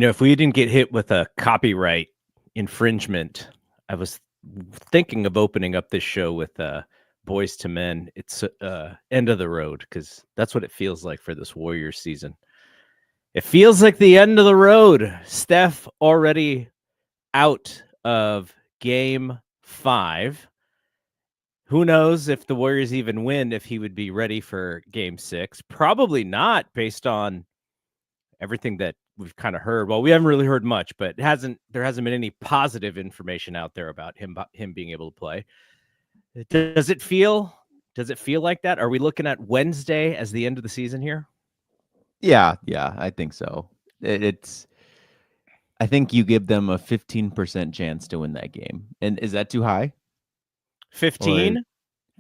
If we didn't get hit with a copyright infringement, I was thinking of opening up this show with Boys to Men. It's end of the road because that's what it feels like for this Warriors season. It feels like the end of the road. Steph already out of game 5. Who knows if the Warriors even win, if he would be ready for game 6? Probably not, based on everything that we've kind of heard. Well, we haven't really heard much, but there hasn't been any positive information out there about him being able to play. Does it feel like that? Are we looking at Wednesday as the end of the season here? Yeah, I think so. I think you give them a 15% chance to win that game. And is that too high? 15?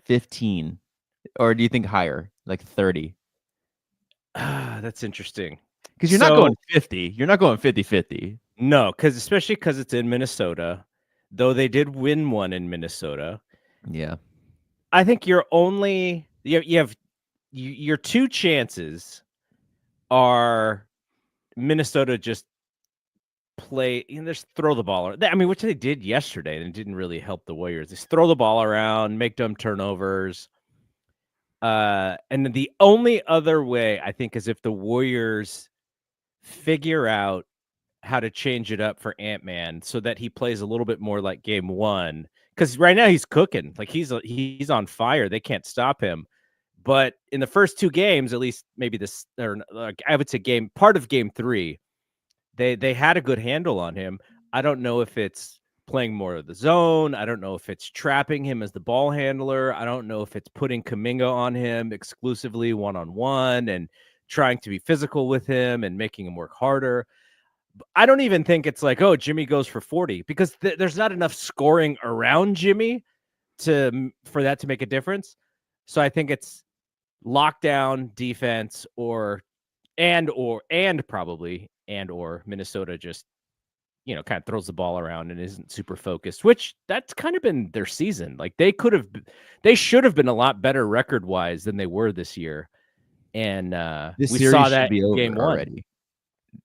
15. Or do you think higher, like 30? That's interesting. Because you're not going 50. You're not going 50-50. No, especially because it's in Minnesota, though they did win one in Minnesota. Yeah. I think your two chances are Minnesota just play, just throw the ball around. I mean, which they did yesterday, and it didn't really help the Warriors. Just throw the ball around, make dumb turnovers. And then the only other way, I think, is if the Warriors figure out how to change it up for Ant-Man so that he plays a little bit more like game 1. Because right now he's cooking. Like he's on fire. They can't stop him. But in the first 2 games, at least maybe this, or I would say part of game 3, they had a good handle on him. I don't know if it's playing more of the zone. I don't know if it's trapping him as the ball handler. I don't know if it's putting Kuminga on him exclusively one-on-one and trying to be physical with him and making him work harder. I don't even think it's like, oh, Jimmy goes for 40, because there's not enough scoring around Jimmy for that to make a difference. So I think it's lockdown defense or Minnesota just, kind of throws the ball around and isn't super focused, which that's kind of been their season. Like they should have been a lot better record wise than they were this year. And This we series saw should that be in over game 1 already.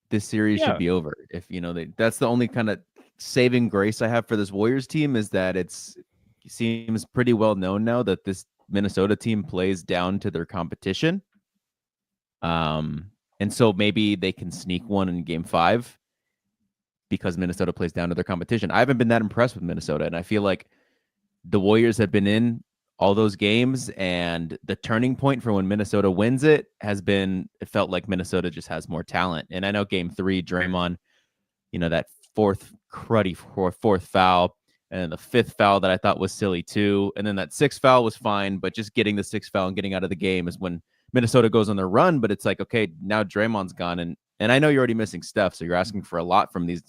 This series should be over. If that's the only kind of saving grace I have for this Warriors team, is that it seems pretty well known now that this Minnesota team plays down to their competition. And so maybe they can sneak one in game 5 because Minnesota plays down to their competition. I haven't been that impressed with Minnesota, and I feel like the Warriors have been in all those games, and the turning point for when Minnesota wins it felt like Minnesota just has more talent. And I know game 3, Draymond, that fourth foul, and then the 5th foul that I thought was silly too. And then that 6th foul was fine, but just getting the 6th foul and getting out of the game is when Minnesota goes on their run. But it's like, okay, now Draymond's gone. And I know you're already missing Steph, so you're asking for a lot from these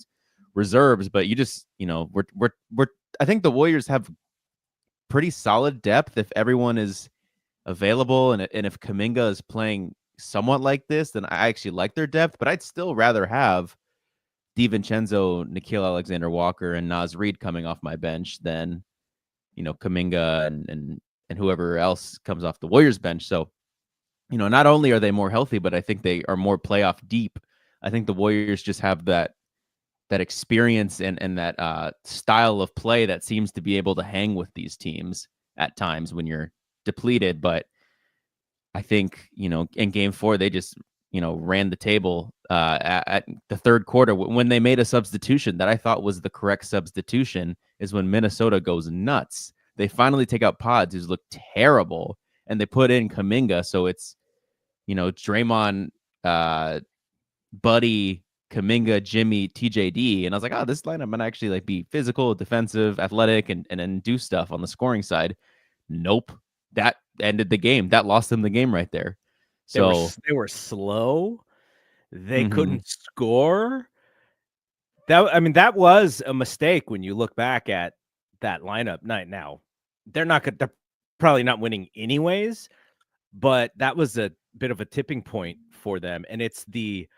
reserves, but you just, I think the Warriors have pretty solid depth if everyone is available, and if Kuminga is playing somewhat like this, then I actually like their depth. But I'd still rather have DiVincenzo, Nickeil Alexander-Walker, and Naz Reid coming off my bench than Kuminga and whoever else comes off the Warriors bench. So not only are they more healthy, but I think they are more playoff deep. I think the Warriors just have that experience and that style of play that seems to be able to hang with these teams at times when you're depleted. But I think, in game 4, they just, ran the table at the 3rd quarter when they made a substitution that I thought was the correct substitution, is when Minnesota goes nuts. They finally take out Pods, who's looked terrible, and they put in Kuminga. So it's, Draymond, Buddy, Kuminga, Jimmy, TJD. And I was like, oh, this lineup might actually be physical, defensive, athletic, and do stuff on the scoring side. Nope. That ended the game. That lost them the game right there. So they were slow. They couldn't score. That was a mistake when you look back at that lineup night. Now, they're probably not winning anyways, but that was a bit of a tipping point for them. And it's the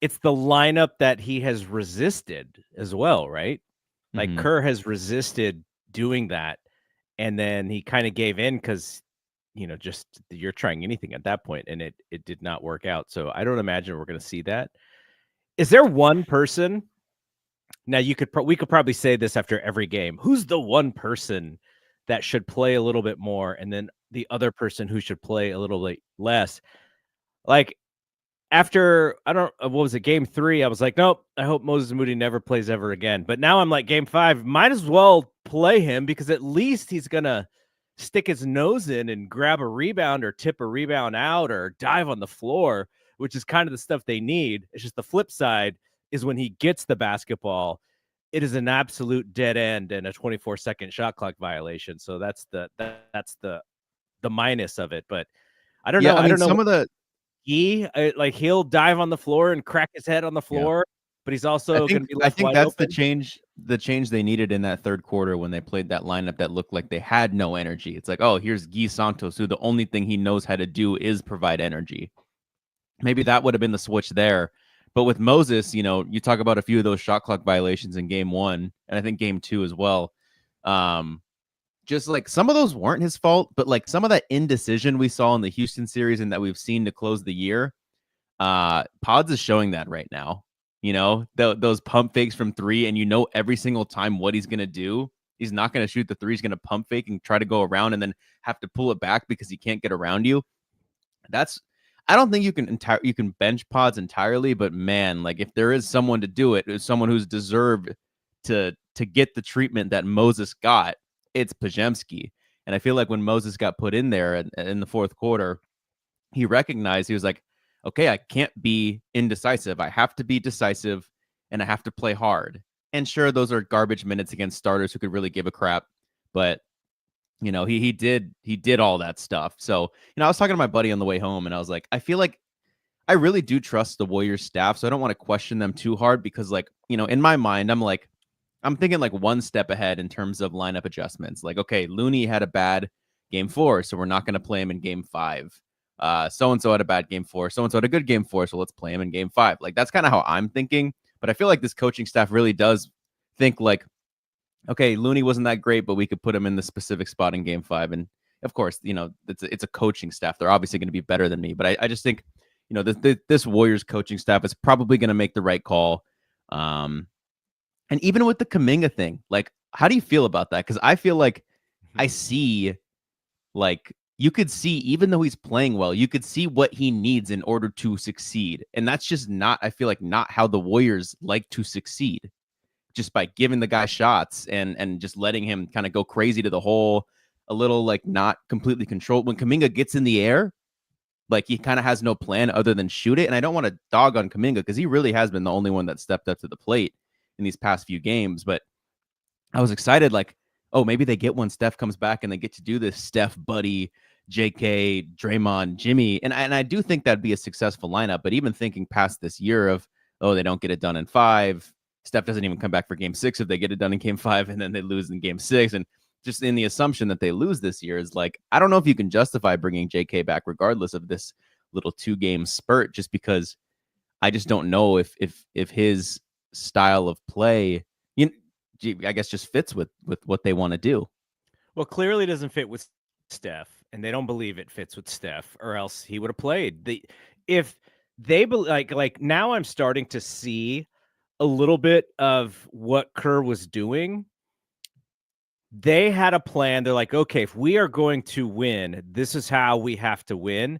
lineup that he has resisted as well, right? Like Kerr has resisted doing that, and then he kind of gave in because just you're trying anything at that point, and it did not work out. So I don't imagine we're going to see that. Is there one person now we could probably say this after every game. Who's the one person that should play a little bit more and then the other person who should play a little bit less? Like after I don't what was it, game 3, I was like, "Nope, I hope Moses Moody never plays ever again." But now I'm like, game 5, might as well play him because at least he's gonna stick his nose in and grab a rebound or tip a rebound out or dive on the floor, which is kind of the stuff they need. It's just the flip side is when he gets the basketball, it is an absolute dead end and a 24-second shot clock violation. So that's the minus of it. But I don't Yeah, know. I I mean, don't know some of the like he'll dive on the floor and crack his head on the yeah. floor, but he's I also think gonna be I left think wide that's open. the change they needed in that third quarter when they played that lineup that looked like they had no energy. It's like, oh, here's Guy Santos, who the only thing he knows how to do is provide energy. Maybe that would have been the switch there. But with Moses, you talk about a few of those shot clock violations in game 1, and I think game 2 as well. Just like some of those weren't his fault, but like some of that indecision we saw in the Houston series and that we've seen to close the year, Pods is showing that right now. Those pump fakes from 3, and every single time what he's gonna do. He's not gonna shoot the 3. He's gonna pump fake and try to go around, and then have to pull it back because he can't get around you. That's I don't think you can bench Pods entirely, but man, like if there is someone to do it, it's someone who's deserved to get the treatment that Moses got. It's Pajemski, and I feel like when Moses got put in there in the fourth quarter, he recognized, he was like, okay, I can't be indecisive. I have to be decisive, and I have to play hard. And sure, those are garbage minutes against starters who could really give a crap, but he did all that stuff. So I was talking to my buddy on the way home, and I was like, I feel like I really do trust the Warriors staff, so I don't want to question them too hard because, like, in my mind, I'm thinking like one step ahead in terms of lineup adjustments. Like, okay, Looney had a bad game 4, so we're not going to play him in game 5. So and so had a bad game 4. So and so had a good game 4, so let's play him in game 5. Like, that's kind of how I'm thinking. But I feel like this coaching staff really does think like, okay, Looney wasn't that great, but we could put him in the specific spot in game 5. And of course, it's a coaching staff. They're obviously going to be better than me, but I just think, this Warriors coaching staff is probably going to make the right call. And even with the Kuminga thing, like, how do you feel about that? Because I feel like I see, like, you could see, even though he's playing well, you could see what he needs in order to succeed. And that's just not, I feel like, not how the Warriors like to succeed. Just by giving the guy shots and just letting him kind of go crazy to the hole, a little like not completely controlled. When Kuminga gets in the air, like he kind of has no plan other than shoot it. And I don't want to dog on Kuminga because he really has been the only one that stepped up to the plate in these past few games. But I was excited, like, oh, maybe they get one. Steph comes back and they get to do this Steph, Buddy, JK, Draymond, Jimmy. And I do think that'd be a successful lineup. But even thinking past this year of, oh, they don't get it done in 5. Steph doesn't even come back for game 6 if they get it done in game 5, and then they lose in game 6. And just in the assumption that they lose this year is like, I don't know if you can justify bringing JK back regardless of this little 2-game spurt, just because I just don't know if his style of play, I guess, just fits with what they want to do. Well, clearly doesn't fit with Steph, and they don't believe it fits with Steph, or else he would have played. If they like now, I'm starting to see a little bit of what Kerr was doing. They had a plan. They're like, okay, if we are going to win, this is how we have to win.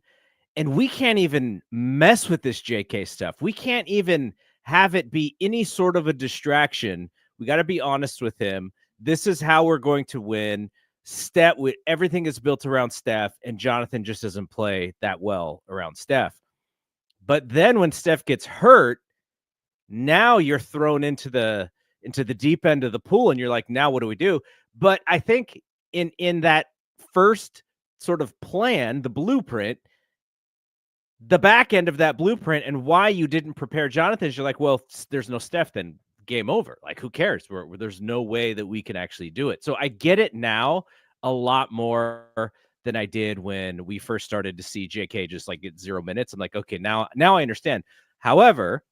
And we can't even mess with this JK stuff. We can't even have it be any sort of a distraction. We got to be honest with him. This is how we're going to win. Everything is built around Steph, and Jonathan just doesn't play that well around Steph. But then when Steph gets hurt, now you're thrown into the deep end of the pool, and you're like, now what do we do? But I think in that first sort of plan, the blueprint, the back end of that blueprint, and why you didn't prepare Jonathan is you're like, well, there's no Steph, then game over. Like, who cares? There's no way that we can actually do it. So I get it now a lot more than I did when we first started to see JK just like get 0 minutes. I'm like, okay, now I understand. However,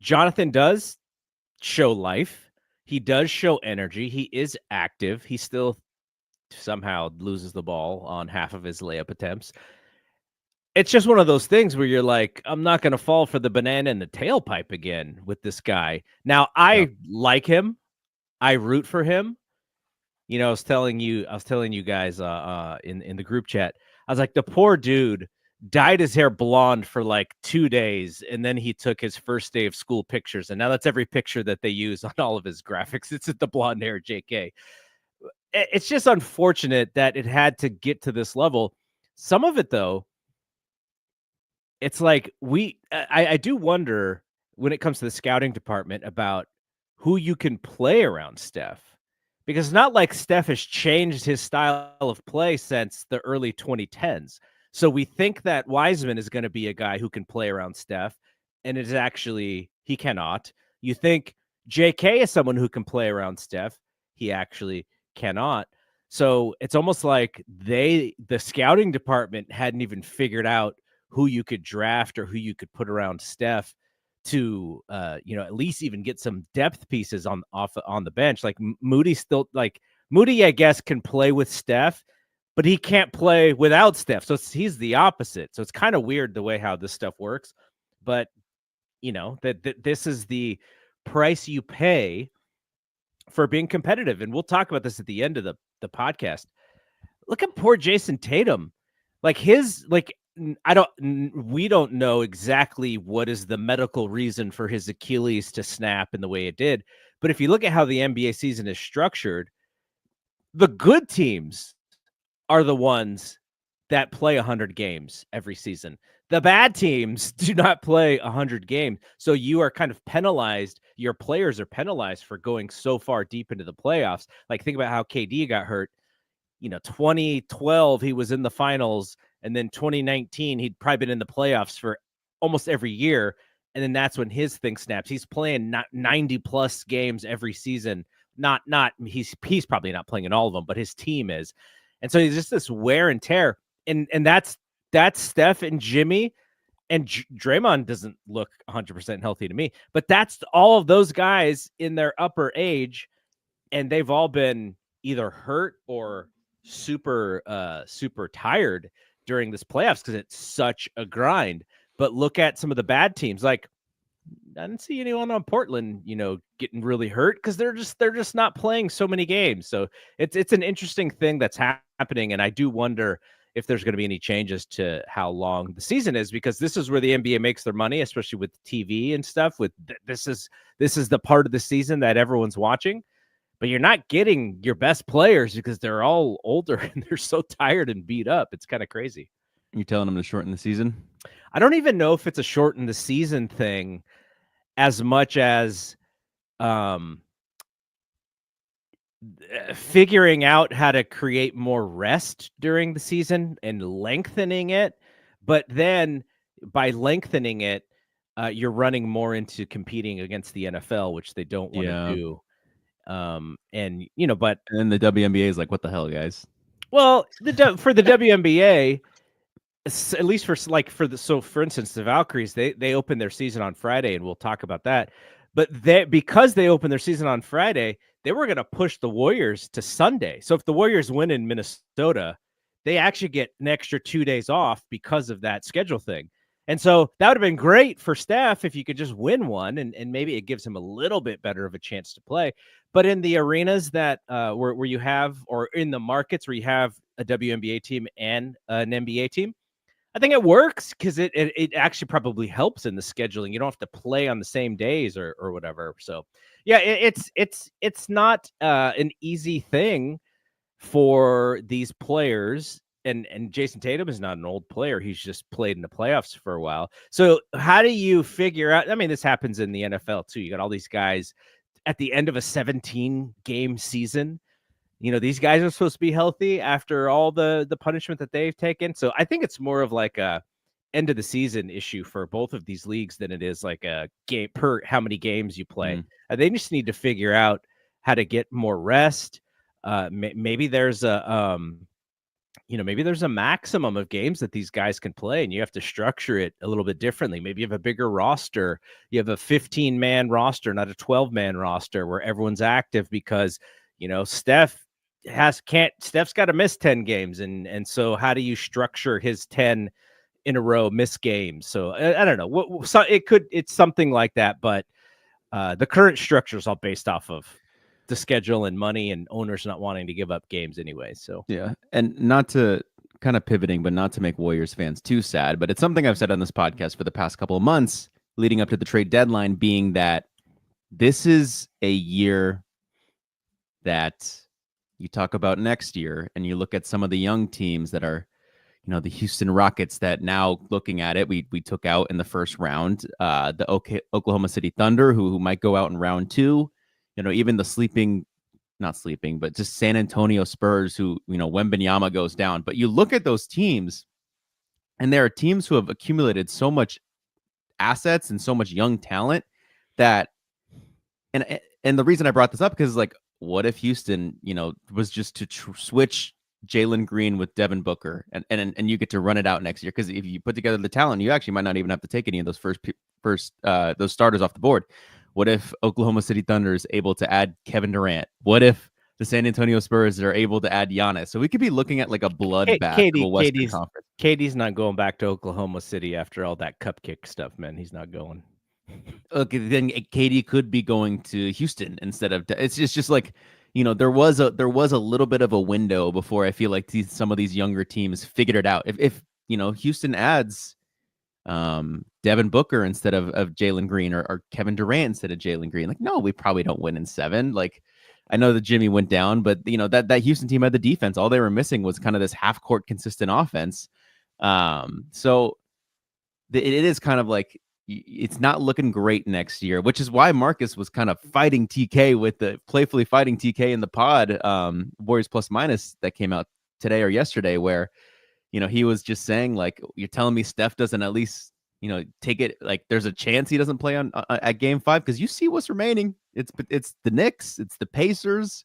Jonathan does show life. He does show energy. He is active. He still somehow loses the ball on half of his layup attempts. It's just one of those things where you're like, I'm not going to fall for the banana in the tailpipe again with this guy. Now, Yep. I like him. I root for him. I was telling you guys in the group chat. I was like, the poor dude dyed his hair blonde for like 2 days, and then he took his first day of school pictures, and now that's every picture that they use on all of his graphics. It's the blonde hair JK. It's just unfortunate that it had to get to this level. Some of it though, it's like I do wonder when it comes to the scouting department about who you can play around Steph. Because it's not like Steph has changed his style of play since the early 2010s. So we think that Wiseman is going to be a guy who can play around Steph, and it is actually he cannot. You think JK is someone who can play around Steph, he actually cannot. So it's almost like the scouting department hadn't even figured out who you could draft or who you could put around Steph to at least even get some depth pieces on the bench. Like Moody still Moody, I guess, can play with Steph, but he can't play without Steph. So he's the opposite. So it's kind of weird the way how this stuff works. But that this is the price you pay for being competitive. And we'll talk about this at the end of the podcast. Look at poor Jason Tatum. Like we don't know exactly what is the medical reason for his Achilles to snap in the way it did. But if you look at how the NBA season is structured, the good teams are the ones that play 100 games every season. The bad teams do not play 100 games. So you are kind of penalized. Your players are penalized for going so far deep into the playoffs. Like, think about how KD got hurt. 2012, he was in the finals. And then 2019, he'd probably been in the playoffs for almost every year. And then that's when his thing snaps. He's playing 90 plus games every season. He's probably not playing in all of them, but his team is. And so he's just this wear and tear. And that's Steph and Jimmy. And Draymond doesn't look 100% healthy to me, but that's all of those guys in their upper age. And they've all been either hurt or super tired during this playoffs because it's such a grind. But look at some of the bad teams. Like, I didn't see anyone on Portland, getting really hurt because they're just not playing so many games. So it's an interesting thing that's happening, and I do wonder if there's going to be any changes to how long the season is, because this is where the NBA makes their money, especially with TV and stuff. With this is the part of the season that everyone's watching, but you're not getting your best players because they're all older and they're so tired and beat up. It's kind of crazy. You're telling them to shorten the season? I don't even know if it's a shorten the season thing as much as figuring out how to create more rest during the season and lengthening it. But then by lengthening it, you're running more into competing against the NFL, which they don't want to do. But and the WNBA is like, what the hell, guys? Well, for the WNBA, at least for instance, the Valkyries, they open their season on Friday, and we'll talk about that. But because they opened their season on Friday, they were going to push the Warriors to Sunday. So if the Warriors win in Minnesota, they actually get an extra 2 days off because of that schedule thing. And so that would have been great for Steph if you could just win one, and maybe it gives him a little bit better of a chance to play. But in the arenas that where you have, or in the markets where you have a WNBA team and an NBA team, I think it works because it actually probably helps in the scheduling. You don't have to play on the same days or whatever. So yeah, it's not an easy thing for these players. And Jason Tatum is not an old player. He's just played in the playoffs for a while. So how do you figure out? I mean, this happens in the NFL too. You got all these guys at the end of a 17-game season. These guys are supposed to be healthy after all the punishment that they've taken. So I think it's more of like a end of the season issue for both of these leagues than it is like a game per how many games you play. They just need to figure out how to get more rest. Maybe there's maybe there's a maximum of games that these guys can play, and you have to structure it a little bit differently. Maybe you have a bigger roster. You have a 15-man roster, not a 12-man roster where everyone's active because, Steph's got to miss 10 games. And so how do you structure his 10 in a row miss games. So I don't know. So it's something like that, but the current structure is all based off of the schedule and money and owners not wanting to give up games anyway. So yeah, and not to kind of pivoting, but not to make Warriors fans too sad, but it's something I've said on this podcast for the past couple of months leading up to the trade deadline, being that this is a year that you talk about next year, and you look at some of the young teams that are, the Houston Rockets that now looking at it, we took out in the first round, the Oklahoma City Thunder, who might go out in round 2, even the not sleeping, but just San Antonio Spurs, who, Wembanyama goes down. But you look at those teams, and there are teams who have accumulated so much assets and so much young talent that, and the reason I brought this up, because like, what if Houston, was just to switch Jalen Green with Devin Booker, and you get to run it out next year? Because if you put together the talent, you actually might not even have to take any of those first those starters off the board. What if Oklahoma City Thunder is able to add Kevin Durant? What if the San Antonio Spurs are able to add Giannis? So we could be looking at like a bloodbath of a Western Conference. KD's not going back to Oklahoma City after all that cupcake stuff, man. He's not going. Okay, then KD could be going to Houston instead of. It's just like, there was a little bit of a window before I feel like some of these younger teams figured it out. If Houston adds Devin Booker instead of Jalen Green, or Kevin Durant instead of Jalen Green, like, no, we probably don't win in 7. Like, I know that Jimmy went down, but that Houston team had the defense. All they were missing was kind of this half court consistent offense. So it is kind of like, it's not looking great next year, which is why Marcus was kind of fighting TK playfully fighting TK in the pod, Warriors Plus Minus, that came out today or yesterday, where, he was just saying, like, you're telling me Steph doesn't at least, take it, like, there's a chance he doesn't play on at game 5, because you see what's remaining. It's the Knicks, it's the Pacers,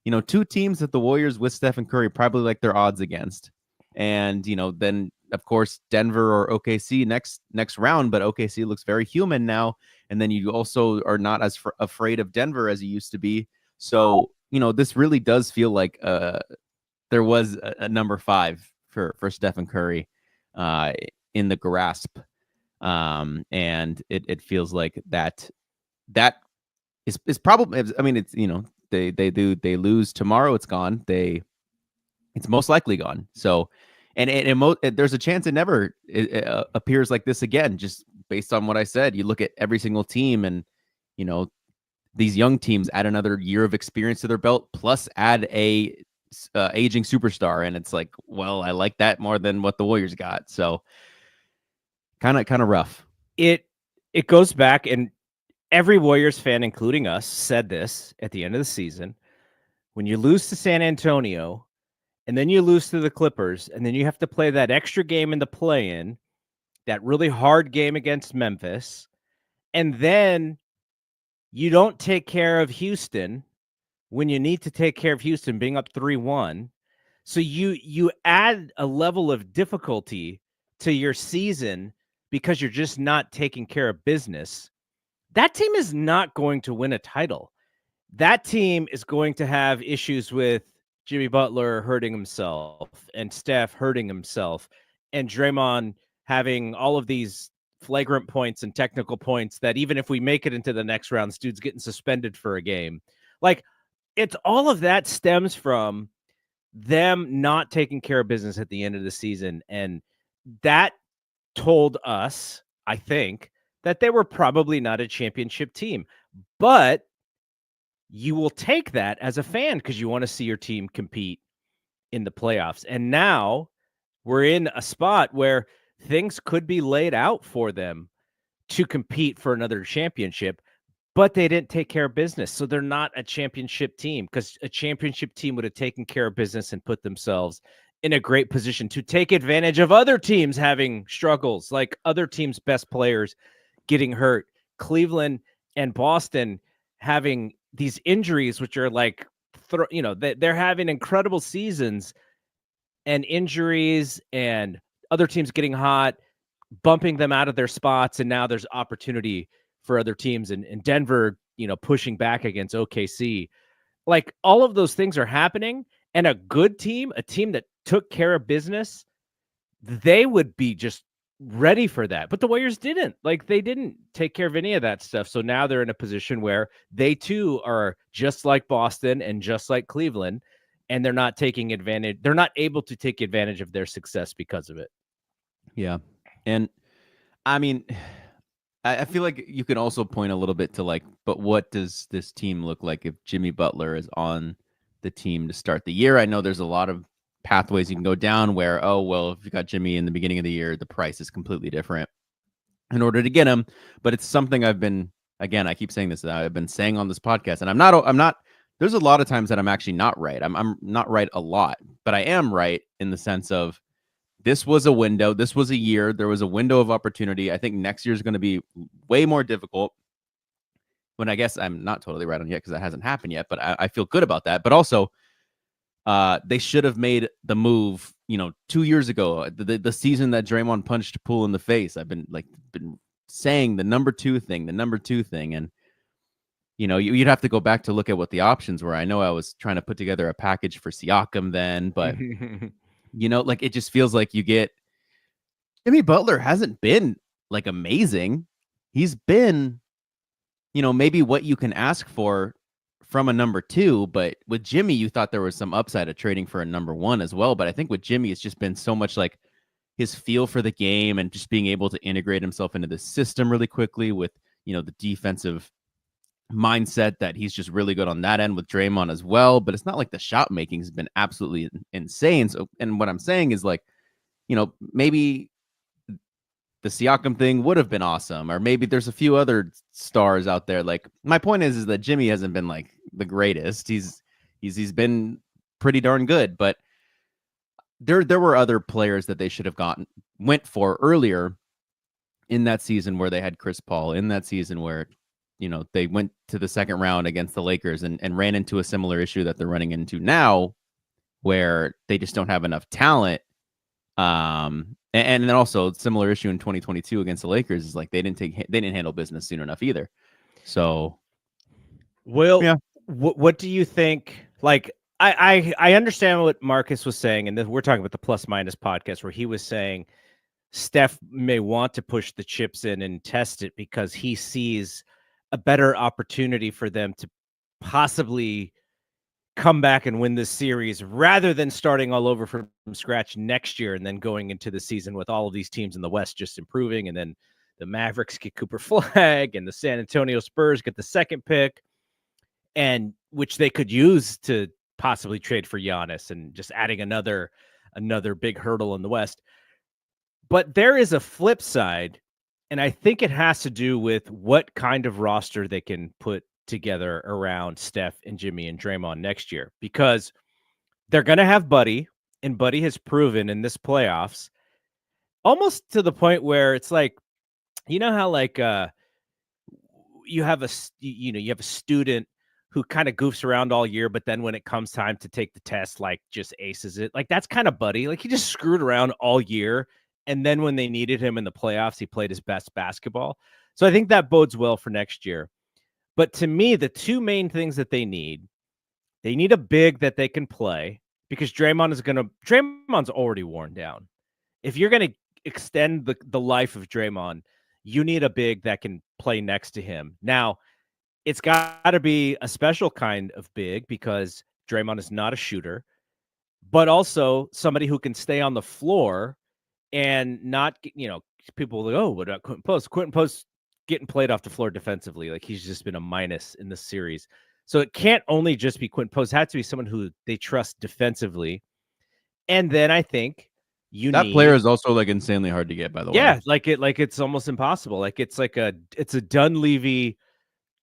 2 teams that the Warriors with Stephen Curry probably like their odds against. And, then of course Denver or OKC next round, but OKC looks very human now. And then you also are not as afraid of Denver as you used to be. So, this really does feel like there was a number 5 for Stephen Curry in the grasp. And it feels like that is probably, I mean, it's, they lose tomorrow, it's gone. It's most likely gone. So, and there's a chance it never appears like this again, just based on what I said. You look at every single team, and, these young teams add another year of experience to their belt, plus add a aging superstar. And it's like, well, I like that more than what the Warriors got. So kind of rough. It goes back, and every Warriors fan, including us, said this at the end of the season. When you lose to San Antonio, and then you lose to the Clippers, and then you have to play that extra game in the play-in, that really hard game against Memphis, and then you don't take care of Houston when you need to take care of Houston, being up 3-1. So you add a level of difficulty to your season because you're just not taking care of business. That team is not going to win a title. That team is going to have issues with Jimmy Butler hurting himself, and Steph hurting himself, and Draymond having all of these flagrant points and technical points that even if we make it into the next round, this dude's getting suspended for a game. Like, it's all of that stems from them not taking care of business at the end of the season. And that told us, I think, that they were probably not a championship team. But you will take that as a fan because you want to see your team compete in the playoffs. And now we're in a spot where things could be laid out for them to compete for another championship, but they didn't take care of business. So they're not a championship team, because a championship team would have taken care of business and put themselves in a great position to take advantage of other teams having struggles, like other teams' best players getting hurt. Cleveland and Boston having these injuries, which are like, they're having incredible seasons, and injuries and other teams getting hot, bumping them out of their spots. And now there's opportunity for other teams, and Denver, pushing back against OKC. Like, all of those things are happening, and a good team, a team that took care of business, they would be just ready for that. But the Warriors didn't. Like, they didn't take care of any of that stuff. So now they're in a position where they too are just like Boston and just like Cleveland, and they're not taking advantage. They're not able to take advantage of their success because of it. Yeah. And I mean, I feel like you can also point a little bit to like, but what does this team look like if Jimmy Butler is on the team to start the year? I know there's a lot of pathways you can go down where, oh, well, if you got Jimmy in the beginning of the year, the price is completely different in order to get him. But it's something again, I keep saying this, I've been saying on this podcast, and I'm not, there's a lot of times that I'm actually not right. I'm not right a lot, but I am right in the sense of, this was a window. This was a year. There was a window of opportunity. I think next year is going to be way more difficult. When I guess I'm not totally right on yet because that hasn't happened yet, but I feel good about that. But also, they should have made the move, 2 years ago, the season that Draymond punched Poole in the face. I've been saying the number two thing, and you'd have to go back to look at what the options were. I know I was trying to put together a package for Siakam then, but it just feels like you get Jimmy Butler hasn't been like amazing. He's been, maybe what you can ask for from a number two, but with Jimmy, you thought there was some upside of trading for a number one as well. But I think with Jimmy, it's just been so much like his feel for the game and just being able to integrate himself into the system really quickly with, the defensive mindset that he's just really good on that end with Draymond as well. But it's not like the shot making has been absolutely insane. So, and what I'm saying is like, maybe the Siakam thing would have been awesome, or maybe there's a few other stars out there. Like, my point is that Jimmy hasn't been like the greatest. He's been pretty darn good, but there were other players that they should have went for earlier in that season where they had Chris Paul, in that season where they went to the second round against the Lakers and ran into a similar issue that they're running into now, where they just don't have enough talent. And then also similar issue in 2022 against the Lakers is like they didn't handle business soon enough either. So, Well, yeah, what do you think? Like, I understand what Marcus was saying, and we're talking about the plus minus podcast where he was saying Steph may want to push the chips in and test it because he sees a better opportunity for them to possibly come back and win this series rather than starting all over from scratch next year and then going into the season with all of these teams in the West just improving. And then the Mavericks get Cooper Flag and the San Antonio Spurs get the second pick, and which they could use to possibly trade for Giannis and just adding another big hurdle in the West. But there is a flip side, and I think it has to do with what kind of roster they can put together around Steph and Jimmy and Draymond next year, because they're going to have Buddy, and Buddy has proven in this playoffs almost to the point where it's like, how like you have a student who kind of goofs around all year, but then when it comes time to take the test, like just aces it. Like, that's kind of Buddy. Like, he just screwed around all year, and then when they needed him in the playoffs, he played his best basketball. So I think that bodes well for next year. But to me, the two main things that they need a big that they can play, because Draymond's already worn down. If you're going to extend the life of Draymond, you need a big that can play next to him. Now, it's got to be a special kind of big because Draymond is not a shooter, but also somebody who can stay on the floor and not, people will go, oh, what about Quentin Post? Quentin Post getting played off the floor defensively. Like, he's just been a minus in this series. So it can't only just be Quentin Post. It has to be someone who they trust defensively. And then I think that player is also like insanely hard to get, by the way. Yeah, like it's almost impossible. Like, it's a Dunleavy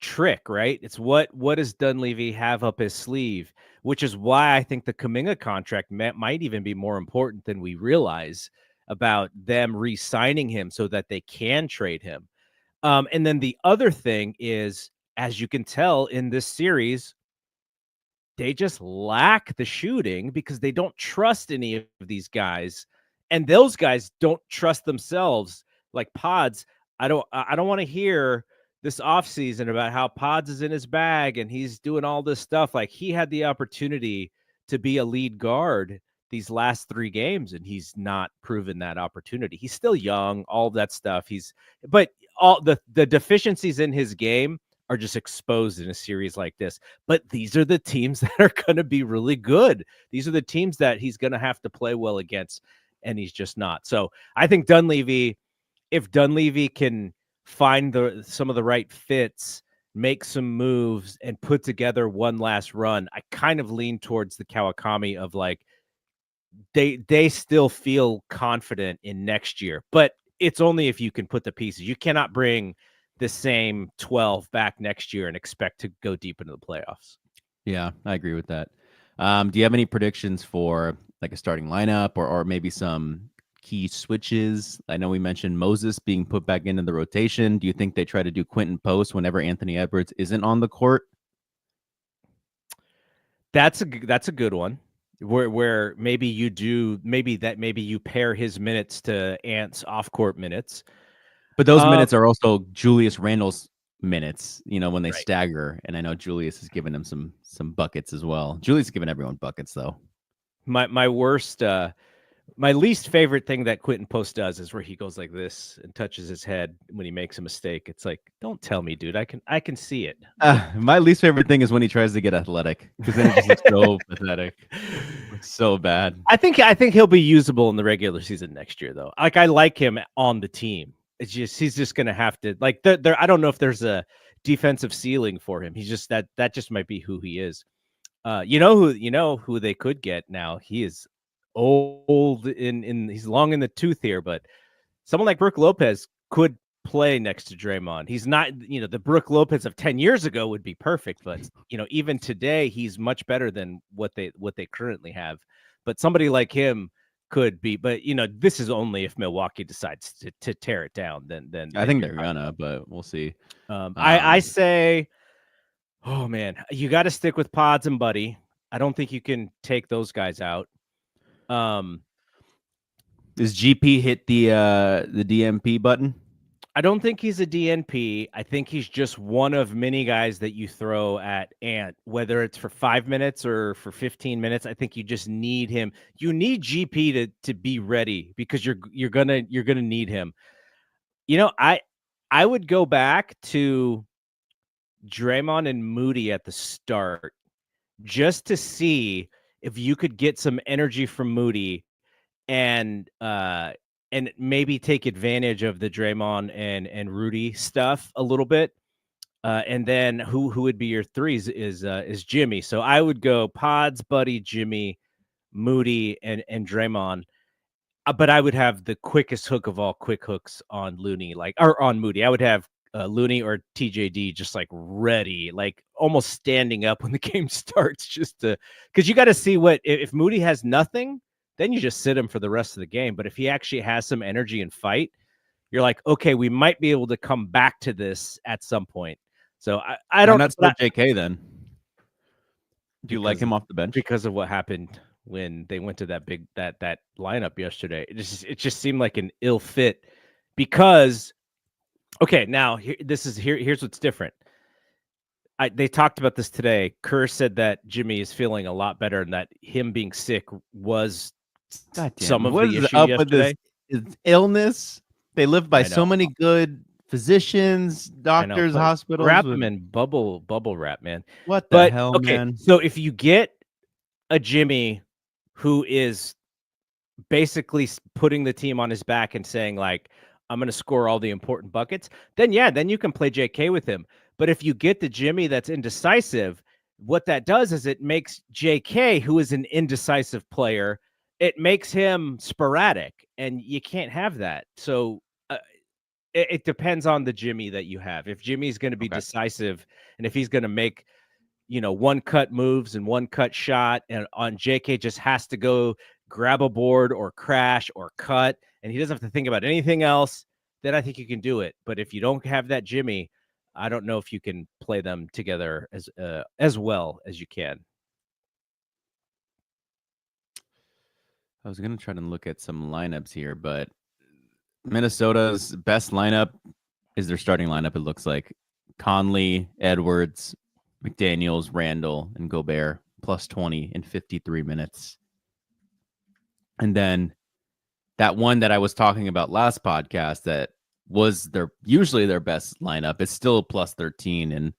trick, right? It's what does Dunleavy have up his sleeve, which is why I think the Kuminga contract might even be more important than we realize about them re-signing him so that they can trade him. And then the other thing is, as you can tell in this series, they just lack the shooting because they don't trust any of these guys, and those guys don't trust themselves. Like Pods, I don't want to hear this offseason about how Pods is in his bag and he's doing all this stuff. Like, he had the opportunity to be a lead guard these last 3 games, and he's not proven that opportunity. He's still young, all that stuff. But all the deficiencies in his game are just exposed in a series like this. But these are the teams that are going to be really good. These are the teams that he's going to have to play well against, and he's just not. So I think Dunleavy, if Dunleavy can find some of the right fits, make some moves, and put together one last run, I kind of lean towards the Kawakami of like they still feel confident in next year, but it's only if you can put the pieces. You cannot bring the same 12 back next year and expect to go deep into the playoffs. Yeah, I agree with that. Do you have any predictions for like a starting lineup or maybe some key switches? I know we mentioned Moses being put back into the rotation. Do you think they try to do Quentin Post whenever Anthony Edwards isn't on the court? That's a good one. Where maybe you pair his minutes to Ant's off court minutes. But those minutes are also Julius Randle's minutes, when they Right. stagger. And I know Julius has given him some buckets as well. Julius has given everyone buckets though. My least favorite thing that Quentin Post does is where he goes like this and touches his head when he makes a mistake. It's like, don't tell me, dude. I can see it. My least favorite thing is when he tries to get athletic, because then it just looks so pathetic. Looks so bad. I think he'll be usable in the regular season next year, though. Like I like him on the team. It's just he's just gonna have to like there. I don't know if there's a defensive ceiling for him. He's just that just might be who he is. You know who they could get now. He is old he's long in the tooth here, but someone like Brook Lopez could play next to Draymond. He's not, the Brook Lopez of 10 years ago would be perfect, but even today he's much better than what they currently have. But somebody like him could be, but this is only if Milwaukee decides to tear it down. Then I think they're gonna, but we'll see. I say, oh man, you got to stick with Pods and Buddy. I don't think you can take those guys out. Does GP hit the DMP button? I don't think he's a DNP. I think he's just one of many guys that you throw at Ant, whether it's for 5 minutes or for 15 minutes. I think you just need him. You need GP to be ready because you're gonna need him. I would go back to Draymond and Moody at the start just to see if you could get some energy from Moody and maybe take advantage of the Draymond and Rudy stuff a little bit. And then who would be your threes is Jimmy. So I would go Pods, Buddy, Jimmy, Moody, and Draymond. But I would have the quickest hook of all quick hooks on Looney, or on Moody. I would have Looney or TJD just like ready, like almost standing up when the game starts, just because you got to see if Moody has nothing, then you just sit him for the rest of the game. But if he actually has some energy and fight, you're like, okay, we might be able to come back to this at some point. So I don't. Not start JK then. Do you like him off the bench because of what happened when they went to that lineup yesterday? It just seemed like an ill fit because. Okay, now here's what's different. They talked about this today. Kerr said that Jimmy is feeling a lot better and that him being sick was some of the issue yesterday. With this illness? They live by so many good physicians, doctors, hospitals. Wrap them in bubble wrap, man. What the hell, man? So if you get a Jimmy who is basically putting the team on his back and saying like, I'm going to score all the important buckets, then you can play JK with him. But if you get the Jimmy that's indecisive, what that does is it makes JK, who is an indecisive player, it makes him sporadic, and you can't have that. So it depends on the Jimmy that you have. If Jimmy's going to be decisive and if he's going to make, one cut moves and one cut shot, and on JK just has to go grab a board or crash or cut, and he doesn't have to think about anything else, then I think you can do it. But if you don't have that Jimmy, I don't know if you can play them together as well as you can. I was going to try to look at some lineups here, but Minnesota's best lineup is their starting lineup, it looks like. Conley, Edwards, McDaniels, Randall, and Gobert, plus 20 in 53 minutes. And then that one that I was talking about last podcast that was usually their best lineup is still plus 13. And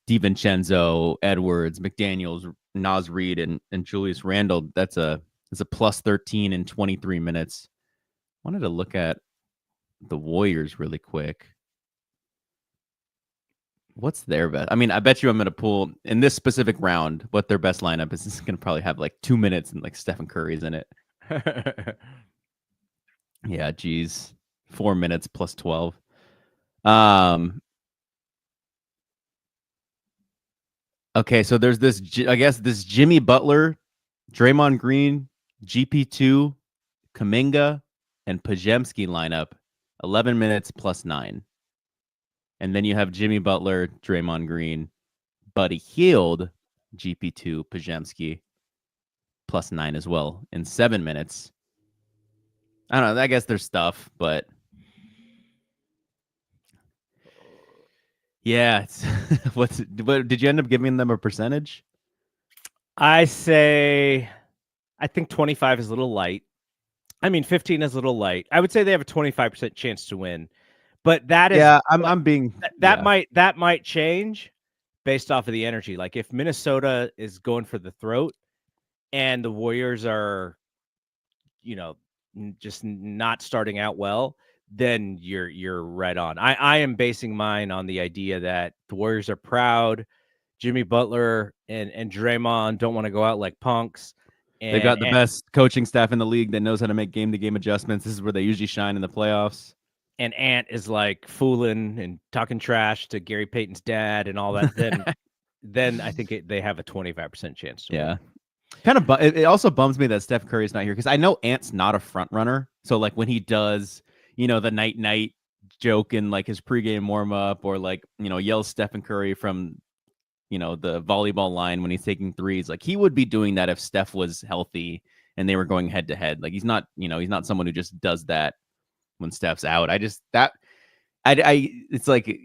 DiVincenzo, Edwards, McDaniels, Nas Reed, and Julius Randle. That's a plus 13 in 23 minutes. Wanted to look at the Warriors really quick. What's their best? I mean, I bet you I'm going to pull in this specific round what their best lineup is. This is going to probably have like 2 minutes and like Stephen Curry's in it. Yeah, geez. 4 minutes plus 12. Okay, so there's this, I guess, this Jimmy Butler, Draymond Green, GP2, Kuminga, and Pajemski lineup, 11 minutes plus 9. And then you have Jimmy Butler, Draymond Green, Buddy Hield, GP2, Pajemski, plus 9 as well in 7 minutes. I don't know. I guess there's stuff, but yeah. What did you end up giving them a percentage? I think 25 is a little light. I mean, 15 is a little light. I would say they have a 25% chance to win, but that is I'm being that might change based off of the energy. Like if Minnesota is going for the throat and the Warriors are, just not starting out well, then you're right on. I am basing mine on the idea that the Warriors are proud. Jimmy Butler and Draymond don't want to go out like punks. They've got the best coaching staff in the league that knows how to make game-to-game adjustments. This is where they usually shine in the playoffs. And Ant is like fooling and talking trash to Gary Payton's dad and all that. Then I think they have a 25% chance to win. Kind of, it also bums me that Steph Curry's not here because I know Ant's not a front runner. So like when he does, the night joke in like his pregame warm up or like yells Stephen Curry from the volleyball line when he's taking threes, like he would be doing that if Steph was healthy and they were going head to head. Like he's not someone who just does that when Steph's out. It's like,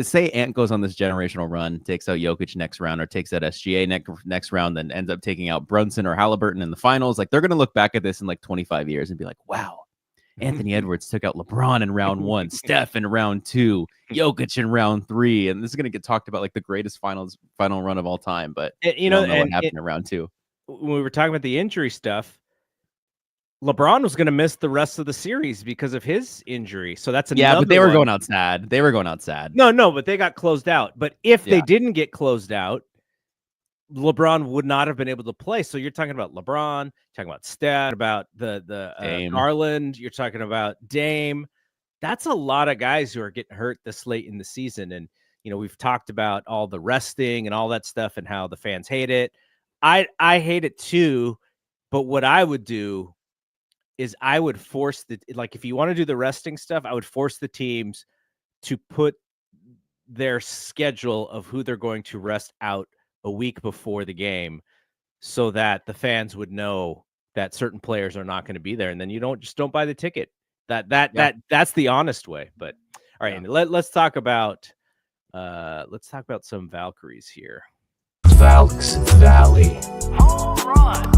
say Ant goes on this generational run, takes out Jokic next round or takes out SGA next round, then ends up taking out Brunson or Halliburton in the finals. Like they're going to look back at this in like 25 years and be like, wow, Anthony Edwards took out LeBron in round 1, Steph in round 2, Jokic in round 3. And this is going to get talked about like the greatest final run of all time. But you know what happened in round 2. When we were talking about the injury stuff, LeBron was going to miss the rest of the series because of his injury. So that's another but they were going out sad. No, but they got closed out. But if they didn't get closed out, LeBron would not have been able to play. So you're talking about LeBron, talking about Steph, about the Garland. You're talking about Dame. That's a lot of guys who are getting hurt this late in the season. And, we've talked about all the resting and all that stuff and how the fans hate it. I hate it too. But what I would do is I would force if you want to do the resting stuff, I would force the teams to put their schedule of who they're going to rest out a week before the game so that the fans would know that certain players are not going to be there. And then you don't buy the ticket. That's the honest way. But all right, let's talk about some Valkyries here. Valks Valley. Home run.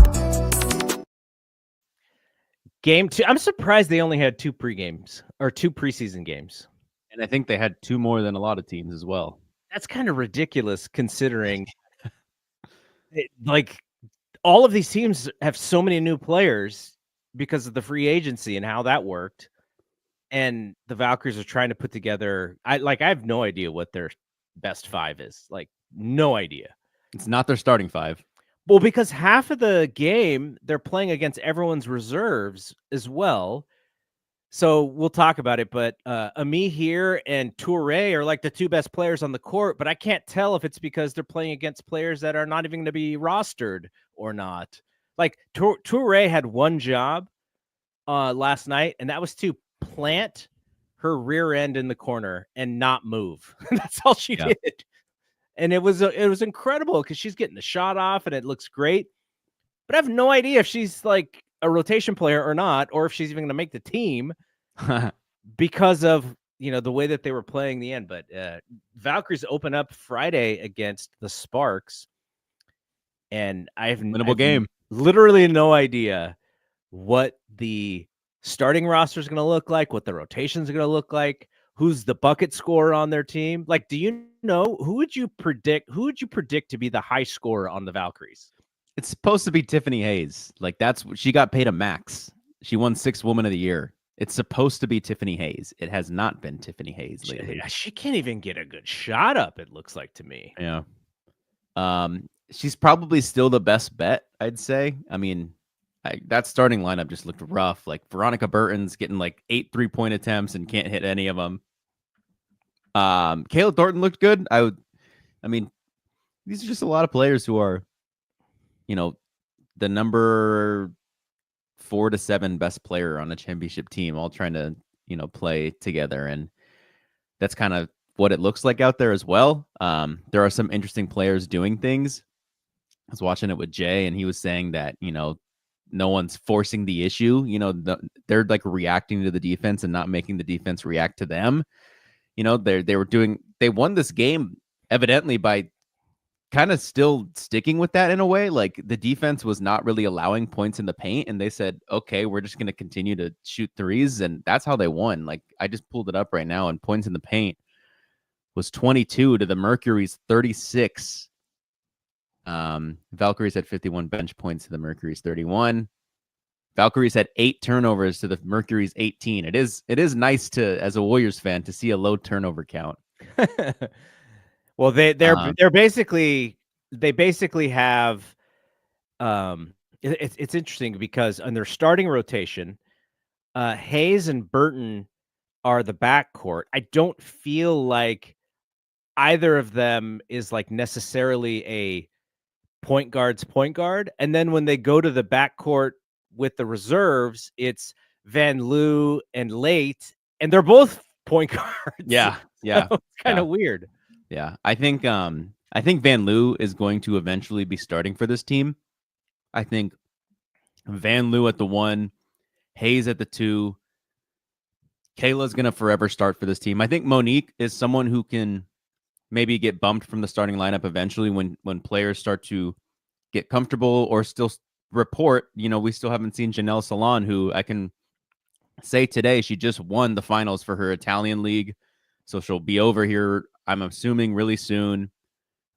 Game 2. I'm surprised they only had 2 pregames or 2 preseason games. And I think they had 2 more than a lot of teams as well. That's kind of ridiculous considering like all of these teams have so many new players because of the free agency and how that worked. And the Valkyries are trying to put together. I have no idea what their best 5 is. Like no idea. It's not their starting 5. Well, because half of the game they're playing against everyone's reserves as well. So we'll talk about it, but Ami here and Toure are like the 2 best players on the court, but I can't tell if it's because they're playing against players that are not even going to be rostered or not. Like Toure had one job last night, and that was to plant her rear end in the corner and not move. That's all she did. And it was incredible because she's getting the shot off and it looks great. But I have no idea if she's like a rotation player or not, or if she's even going to make the team because of, the way that they were playing the end. But Valkyries open up Friday against the Sparks. And I have winnable game. Literally no idea what the starting roster is going to look like, what the rotations are going to look like, who's the bucket scorer on their team. Like, do you know who would you predict to be the high scorer on the Valkyries? It's supposed to be Tiffany Hayes. Like that's what she got paid a max. She won 6th Woman of the Year. It's supposed to be Tiffany Hayes. It has not been Tiffany Hayes lately. She can't even get a good shot up, it looks like to me. Yeah. She's probably still the best bet, I'd say. I mean, that starting lineup just looked rough. Like Veronica Burton's getting like 8 3-point attempts and can't hit any of them. Kayla Thornton looked good. I mean, these are just a lot of players who are, the number 4 to 7 best player on a championship team, all trying to, play together. And that's kind of what it looks like out there as well. There are some interesting players doing things. I was watching it with Jay, and he was saying that, no one's forcing the issue. They're like reacting to the defense and not making the defense react to them. They won this game evidently by kind of still sticking with that in a way. Like the defense was not really allowing points in the paint, and they said, okay, we're just going to continue to shoot threes. And that's how they won. Like I just pulled it up right now, and points in the paint was 22 to the Mercury's 36. Valkyries had 51 bench points to the Mercury's 31. Valkyries had 8 turnovers to the Mercury's 18. It is nice to, as a Warriors fan, to see a low turnover count. Well, they basically have it's interesting because on their starting rotation, Hayes and Burton are the backcourt. I don't feel like either of them is like necessarily a point guard. And then when they go to the backcourt with the reserves, it's Van Loo and Late, and they're both point guards. Yeah. So it's kind of weird. Yeah. I think Van Loo is going to eventually be starting for this team. I think Van Loo at the 1, Hayes at the 2. Kayla's going to forever start for this team. I think Monique is someone who can maybe get bumped from the starting lineup eventually when players start to get comfortable or still report. We still haven't seen Janelle Salon, who I can say today she just won the finals for her Italian league. So she'll be over here, I'm assuming, really soon.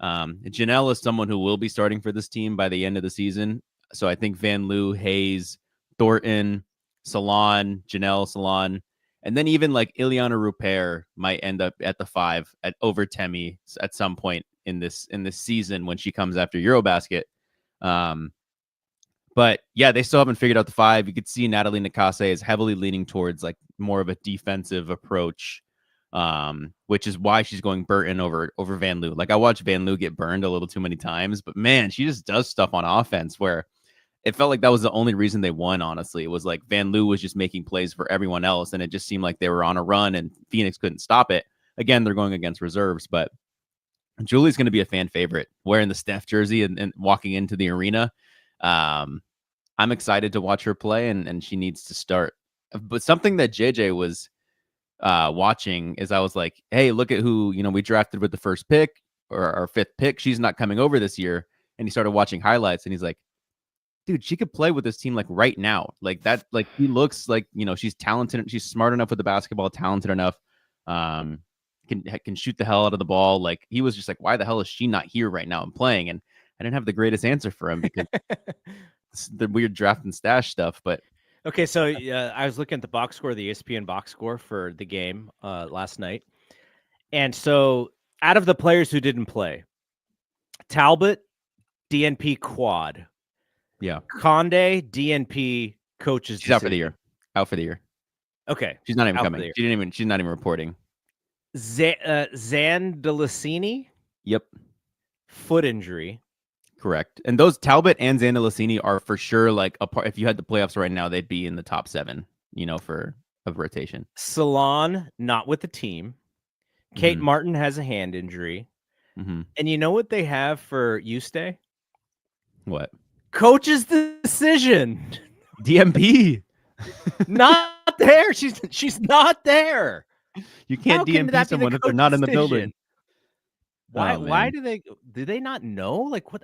Janelle is someone who will be starting for this team by the end of the season. So I think Van Loo, Hayes, Thornton, Salon, Janelle Salon, and then even like Ileana Rupert might end up at the 5 over Temi at some point in this season when she comes after Eurobasket. But yeah, they still haven't figured out the 5. You could see Natalie Nakase is heavily leaning towards like more of a defensive approach, which is why she's going Burton over Van Loo. Like I watched Van Loo get burned a little too many times, but man, she just does stuff on offense where it felt like that was the only reason they won, honestly. It was like Van Loo was just making plays for everyone else, and it just seemed like they were on a run, and Phoenix couldn't stop it. Again, they're going against reserves, but Julie's going to be a fan favorite, wearing the Steph jersey and walking into the arena. I'm excited to watch her play, and she needs to start. But something that JJ was watching is I was like, hey, look at who we drafted with the first pick or our 5th pick. She's not coming over this year. And he started watching highlights, and he's like, dude, she could play with this team like right now. Like that, like he looks like, she's talented. She's smart enough with the basketball, talented enough. Can shoot the hell out of the ball. Like he was just like, why the hell is she not here right now and playing? And I didn't have the greatest answer for him because the weird draft and stash stuff. But okay, so I was looking at the box score, the ESPN box score for the game last night. And so out of the players who didn't play, Talbot, DNP quad. Yeah. Conde, DNP coaches. She's out for the year. Out for the year. Okay. She's not even coming. She's not even reporting. Zan DeLassini. Yep. Foot injury. Correct. And those Talbot and Zan DeLassini are for sure like a part. If you had the playoffs right now, they'd be in the top 7, for a rotation. Salon, not with the team. Kate Martin has a hand injury. Mm-hmm. And you know what they have for Eustace? What? Coach's decision. DMP. Not there. She's not there. You can't DMP someone if they're not in the building. Why do they not know? Like, what?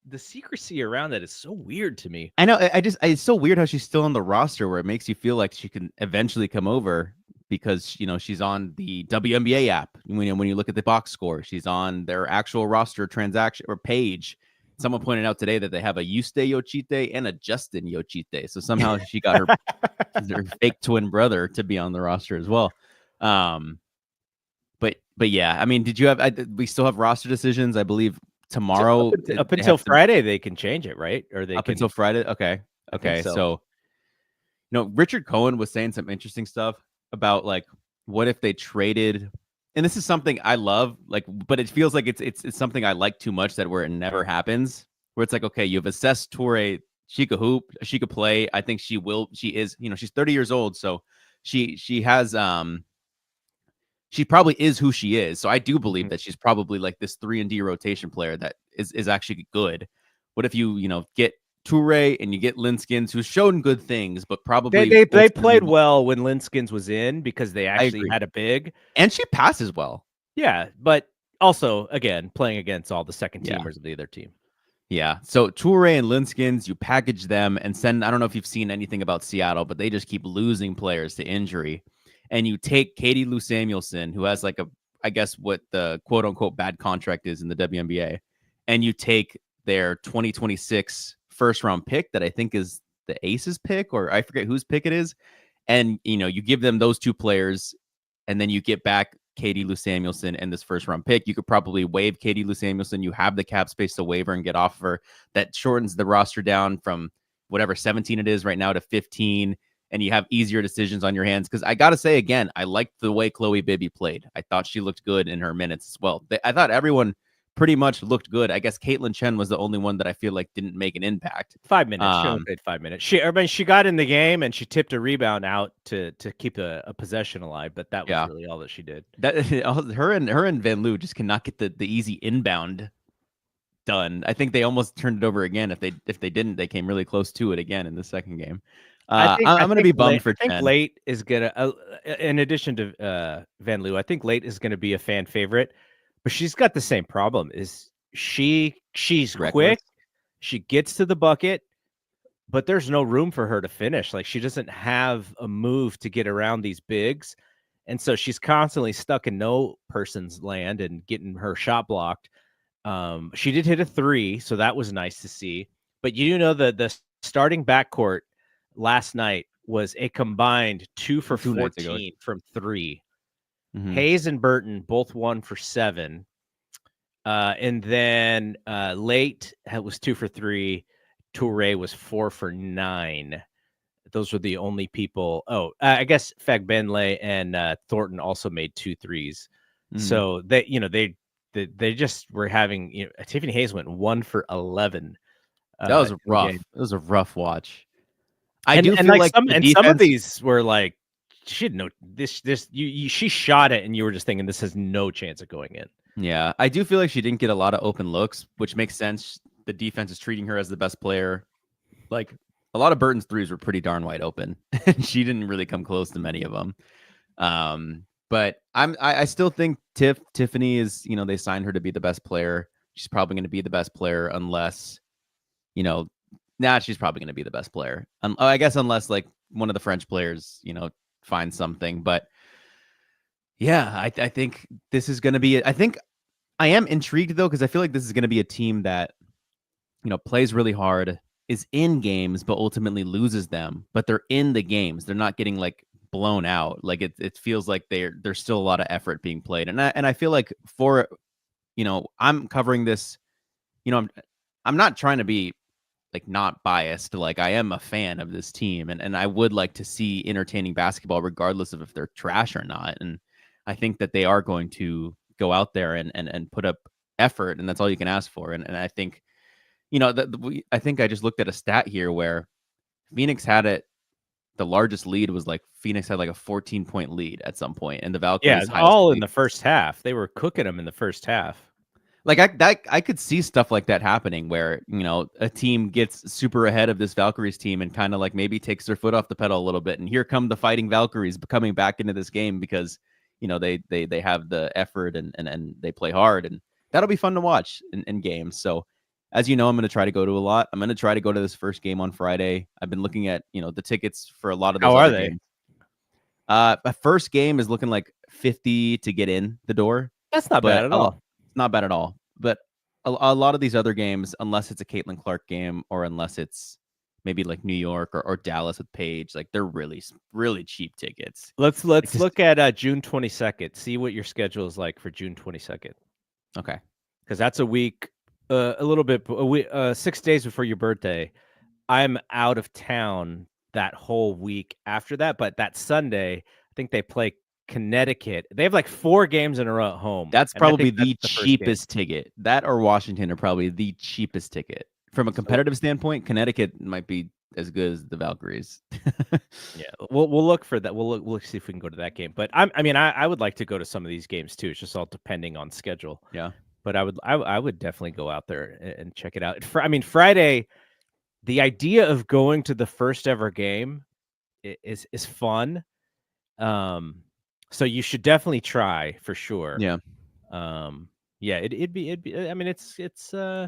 The secrecy around that is so weird to me. I know. It's so weird how she's still on the roster where it makes you feel like she can eventually come over because she's on the WNBA app. When you look at the box score, she's on their actual roster transaction or page. Someone pointed out today that they have a Yuste Yochite and a Justin Yochite. So somehow she got her fake twin brother to be on the roster as well. But yeah, I mean, did you have? We still have roster decisions, I believe. Tomorrow up until Friday they can change it, right? Or they up can until Friday. Okay. So Richard Cohen was saying some interesting stuff about like what if they traded, and this is something I love, like, but it feels like it's something I like too much that where it never happens. Where it's like, okay, you've assessed Toure, she could hoop, she could play. I think she is, she's 30 years old, so she has she probably is who she is. So I do believe that she's probably like this 3-and-D rotation player that is actually good. What if you get Toure and you get Linskins, who's shown good things, but probably they played well when Linskins was in because they actually had a big, and she passes well. Yeah, but also again playing against all the second teamers of the other team. Yeah. So Toure and Linskins, you package them and send. I don't know if you've seen anything about Seattle, but they just keep losing players to injury. And you take Katie Lou Samuelson, who has like I guess what the quote unquote bad contract is in the WNBA, and you take their 2026 first round pick that I think is the Aces pick, or I forget whose pick it is. And, you give them those two players, and then you get back Katie Lou Samuelson and this first round pick. You could probably waive Katie Lou Samuelson. You have the cap space to waive her and get off of her. That shortens the roster down from whatever 17 it is right now to 15. And you have easier decisions on your hands. Because I got to say, again, I liked the way Chloe Bibby played. I thought she looked good in her minutes as well. I thought everyone pretty much looked good. I guess Caitlin Chen was the only one that I feel like didn't make an impact. 5 minutes. She only played 5 minutes. She got in the game and she tipped a rebound out to keep a possession alive. But that was really all that she did. Her and Van Loo just cannot get the easy inbound done. I think they almost turned it over again. If they didn't, they came really close to it again in the second game. I'm going to be bummed for Chen. I think Late is going to, in addition to Van Loo, I think Late is going to be a fan favorite, but she's got the same problem. Is she's reckless. Quick, she gets to the bucket, but there's no room for her to finish. Like she doesn't have a move to get around these bigs, and so she's constantly stuck in no person's land and getting her shot blocked. She did hit a 3, so that was nice to see. But the starting backcourt last night was a combined 2 for 14 from 3. Mm-hmm. Hayes and Burton both 1 for 7. And then Late was 2 for 3. Toure was 4 for 9. Those were the only people. I guess Fagbenle and Thornton also made 2 threes. Mm-hmm. So they just were having. Tiffany Hayes went 1 for 11. That was rough. It was a rough watch. I do feel like some of these were like she didn't know this. She shot it, and you were just thinking this has no chance of going in. Yeah, I do feel like she didn't get a lot of open looks, which makes sense. The defense is treating her as the best player. Like a lot of Burton's threes were pretty darn wide open, and she didn't really come close to many of them. But I still think Tiffany is. They signed her to be the best player. She's probably going to be the best player unless, she's probably going to be the best player. I guess unless like one of the French players, finds something. But yeah, I think this is going to be. I think I am intrigued though because I feel like this is going to be a team that, plays really hard, is in games, but ultimately loses them. But they're in the games. They're not getting like blown out. Like it feels like there's still a lot of effort being played. And I feel like for, I'm covering this. I'm not trying to be like not biased. Like I am a fan of this team and I would like to see entertaining basketball regardless of if they're trash or not. And I think that they are going to go out there and put up effort, and that's all you can ask for. And I think, I think I just looked at a stat here where Phoenix had it. The largest lead was like Phoenix had like a 14-point lead at some point, and the Valkyries all in the first half. They were cooking them in the first half. Like I could see stuff like that happening where, a team gets super ahead of this Valkyries team and kind of like maybe takes their foot off the pedal a little bit. And here come the Fighting Valkyries coming back into this game because, they have the effort and they play hard. And that'll be fun to watch in games. So, as you know, I'm going to try to go to a lot. I'm going to try to go to this first game on Friday. I've been looking at, the tickets for a lot of those How are other they? games. The first game is looking like 50 to get in the door. That's not bad at all. Not bad at all. But a lot of these other games, unless it's a Caitlin Clark game or unless it's maybe like New York or Dallas with Paige, like they're really, really cheap tickets. Let's look at June 22nd. See what your schedule is like for June 22nd. Okay. Because that's a week, a little bit, 6 days before your birthday. I'm out of town that whole week after that, but that Sunday, I think they play Connecticut. They have like 4 games in a row at home. That's probably the cheapest ticket. That or Washington are probably the cheapest ticket. From a competitive standpoint, Connecticut might be as good as the Valkyries. Yeah, we'll look for that. We'll see if we can go to that game. But I would like to go to some of these games too. It's just all depending on schedule. Yeah. But I would definitely go out there and check it out. Friday, the idea of going to the first ever game is fun. So you should definitely try for sure. Yeah. Yeah, it'd be. I mean, it's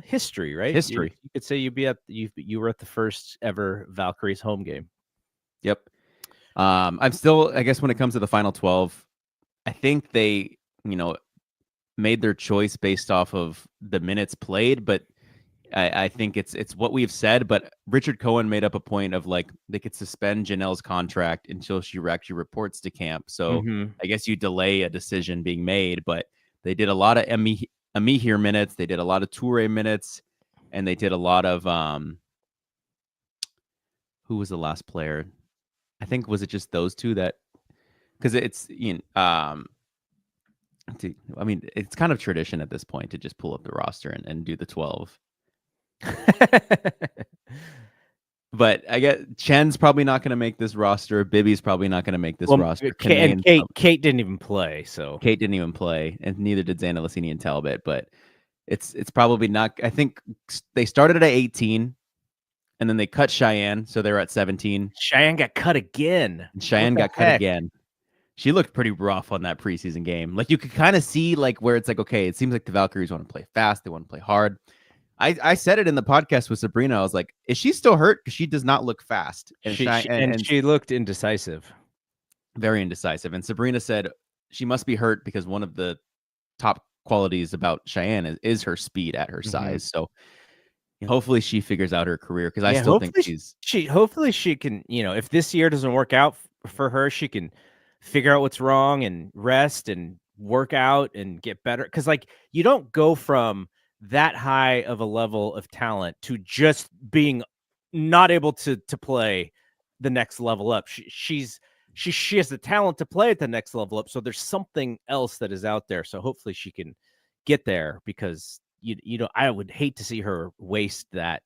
history, right? History. You could say you were at the first ever Valkyries home game. Yep. I'm still, I guess, when it comes to the final 12, I think they, made their choice based off of the minutes played, but I think it's what we've said. But Richard Cohen made up a point of like they could suspend Janelle's contract until she actually reports to camp. So I guess you delay a decision being made, but they did a lot of Amihir minutes. They did a lot of Toure minutes, and they did a lot of who was the last player? I think was it just those two that because it's I mean it's kind of tradition at this point to just pull up the roster and do the 12. But I guess Chen's probably not going to make this roster. Bibby's probably not going to make this roster. And Kate didn't even play. So Kate didn't even play, and neither did Xana Lassini and Talbot. But it's probably not. I think they started at 18, and then they cut Cheyenne, so they were at 17. Cheyenne got cut again. Cheyenne got cut again. She looked pretty rough on that preseason game. Like you could kind of see like where it's like, okay, it seems like the Valkyries want to play fast. They want to play hard. I said it in the podcast with Sabrina. I was like, is she still hurt? Because she does not look fast. And she looked indecisive. Very indecisive. And Sabrina said she must be hurt because one of the top qualities about Cheyenne is her speed at her size. So hopefully she figures out her career because I still think hopefully she can, if this year doesn't work out for her, she can figure out what's wrong and rest and work out and get better. Because like you don't go from that high of a level of talent to just being not able to play the next level up. She has the talent to play at the next level up. So there's something else that is out there. So hopefully she can get there because I would hate to see her waste that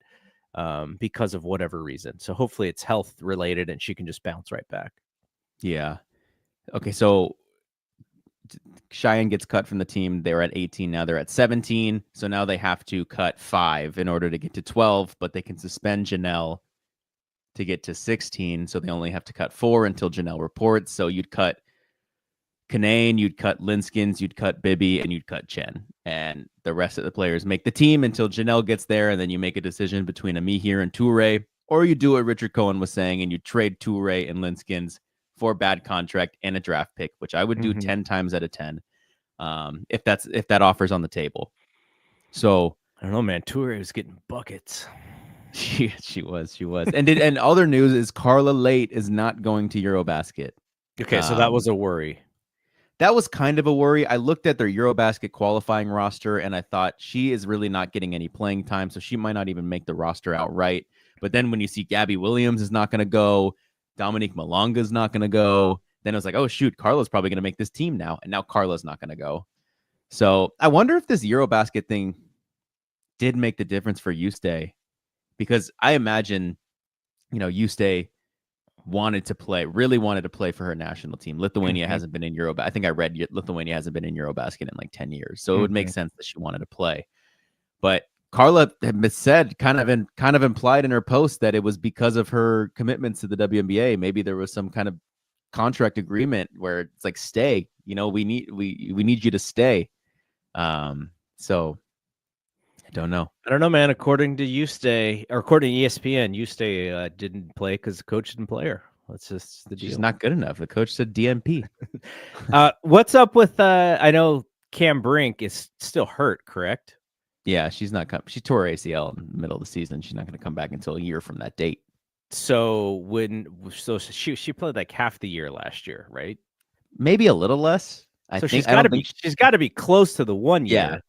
because of whatever reason. So hopefully it's health related and she can just bounce right back. Yeah. Okay. So Cheyenne gets cut from the team. They were at 18. Now they're at 17. So now they have to cut 5 in order to get to 12, but they can suspend Janelle to get to 16. So they only have to cut 4 until Janelle reports. So you'd cut Kanane, you'd cut Linskins, you'd cut Bibby, and you'd cut Chen. And the rest of the players make the team until Janelle gets there. And then you make a decision between Amihir and Toure, or you do what Richard Cohen was saying and you trade Toure and Linskins for a bad contract and a draft pick, which I would do 10 times out of 10 if that offer's on the table. So I don't know, man. Toure is getting buckets. She was. And other news is Carla Late is not going to Eurobasket. Okay, so that was a worry. That was kind of a worry. I looked at their Eurobasket qualifying roster and I thought she is really not getting any playing time, so she might not even make the roster outright. But then when you see Gabby Williams is not going to go, Dominique Malonga is not going to go. Then I was like, oh, shoot, Carla's probably going to make this team now. And now Carla's not going to go. So I wonder if this Eurobasket thing did make the difference for Ustay. Because I imagine, Ustay really wanted to play for her national team. Lithuania hasn't been in Eurobasket. I think I read Lithuania hasn't been in Eurobasket in like 10 years. So it would make sense that she wanted to play. But Carla had said, kind of implied in her post that it was because of her commitments to the WNBA. Maybe there was some kind of contract agreement where it's like, stay. We need you to stay. So I don't know. I don't know, man. According to according to ESPN, Eustace didn't play because the coach didn't play her. That's just the deal. She's not good enough. The coach said DNP. What's up with? I know Cam Brink is still hurt, correct? Yeah, she's not. She tore her ACL in the middle of the season. She's not going to come back until a year from that date. So she played like half the year last year, right? Maybe a little less. She's got to be close to the 1 year.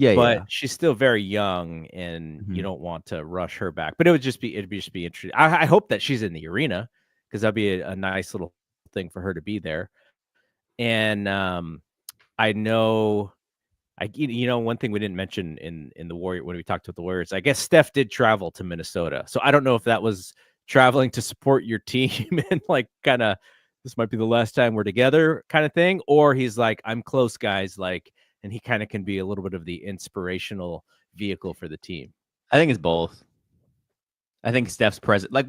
Yeah, but she's still very young, and you don't want to rush her back. But it'd just be interesting. I hope that she's in the arena, because that'd be a nice little thing for her to be there. And I know, one thing we didn't mention in the Warrior when we talked about the Warriors, I guess Steph did travel to Minnesota. So I don't know if that was traveling to support your team and like kind of this might be the last time we're together kind of thing, or he's like, I'm close, guys, like. And he kind of can be a little bit of the inspirational vehicle for the team. I think it's both. I think Steph's present. Like,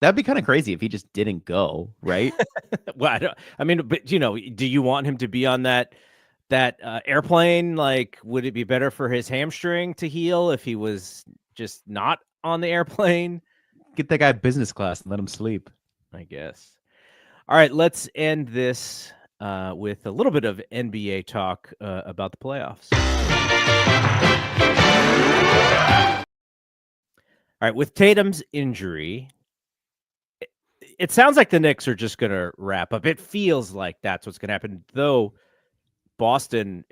that'd be kind of crazy if he just didn't go, right? Well, but do you want him to be on that airplane? Like, would it be better for his hamstring to heal if he was just not on the airplane? Get that guy business class and let him sleep, I guess. All right, let's end this with a little bit of NBA talk about the playoffs. All right, with Tatum's injury, it sounds like the Knicks are just going to wrap up. It feels like that's what's going to happen, though Boston